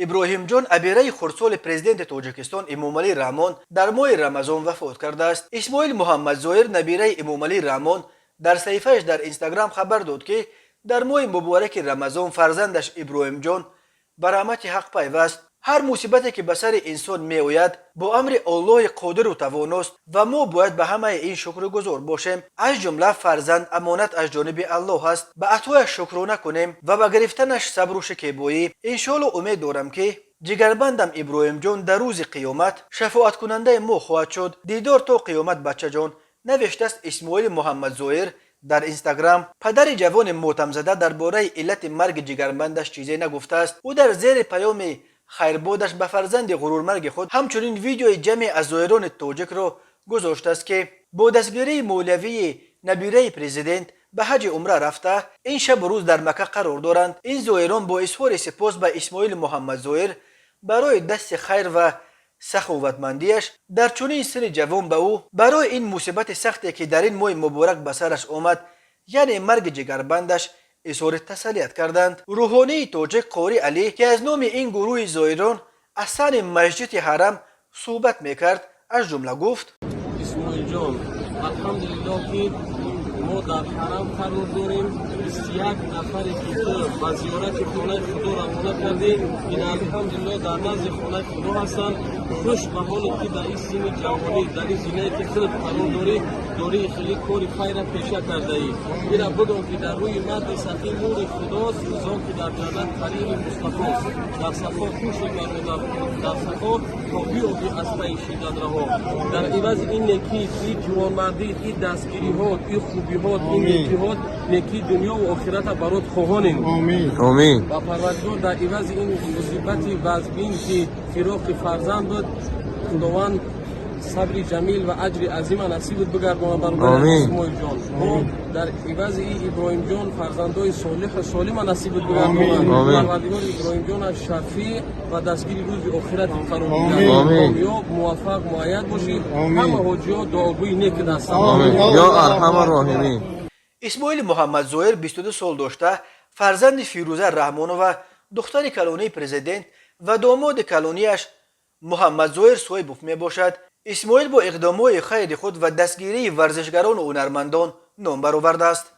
ابراهیم جان ابیره خردسال پرزیدنت تاجیکستان امامعلی رحمان در ماه رمضان وفات کرده است. اسماعیل محمد ظاهر نبیره امامعلی رحمان در صحیفه‌اش در اینستاگرام خبر داد که در ماه مبارک رمضان فرزندش ابراهیم جان به رحمت حق پیوست. هر مصیبتی که به سر انسان میآید با امر الله قادر و تواناست و ما باید به همه این شکرگزار باشیم. از جمله فرزند امانت از جانب الله است، به عطایش شکرانه کنیم و به گرفتنش صبر و شکیبایی. انشالله امید دارم که جگربندم ابراهیم جان در روز قیامت شفاعت کننده ما خواهد شد. دیدار تا قیامت بچه جان، نوشته است اسماعیل محمد ظاهر در اینستاگرام. پدر جوان ماتم زده درباره علت مرگ جگربندش چیزی نگفته است. او در زیر پیام خیربادش به فرزند غرورمرگ خود همچنین ویدیوی جمع از ظاهران تاجیک را گذاشته است که با دستگیری مولوی نبیره پرزیدنت به حج عمره رفته این شب و روز در مکه قرار دارند. این ظاهران با اظهار سپاس به اسماعیل محمد ظاهر برای دست خیر و سخاوتمندیش در چنین سن جوان به او برای این مصیبت سختی که در این ماه مبارک به سرش آمد، یعنی مرگ جگربندش، اظهار تسلیت کردند. روحانی تاجیک قاری علی که از نام این گروه ظاهران از سن مسجد حرم صحبت میکرد از جمله گفت: اسماعیل جان، الحمدلله که ما در حرم قرار داریم. 21 نفری که تو با زیارت خانه خدا روانه کردیم، این الحمدلله در نزد خانه خدا هستند. خوش به حالی که در این سن جوانی در این زینه که خود قرار داری خیلی کاری خیر پیشه کرده ای. میرا بدون که در روی مد سخی نور خداست، زان که در جنت قریب مصطفی است. در صفا خوش فرموده، در صفا تا بیابی از پی شدت رها. در عوض این نیکی، این جوانمردی، این دستگیری ها، این خوبی ها، این نیکی ها، نیکی دنیا و آخرت برات خواهانیم. آمین. و پروردگار در عوض این مصیبتی وزبین که فراق فرزند بود، خداوند صبر جمیل و اجر عظیم نصیب بگرداند برای اسماعیل جان. ما در عوض این ابراهیم جان فرزندای صالح و سالم نصیب بگرداند. پروردگار ابراهیم جان شفیع و دستگیر روز آخرت قرار بده. کامیاب موفق مؤید باشید. همه حاجیات دعاگوی نیک دست. آمین یا ارحم الراحمین. اسماعیل محمد ظاهر 22 سال داشته، فرزند فیروزه رحمانова دختر کلونی پرزیدنت و داماد کلونیش محمد ظاهر صایبوف می باشد. اسماعیل با اقدامات خیر خود و دستگیری ورزشگران و هنرمندان نام برآورده است.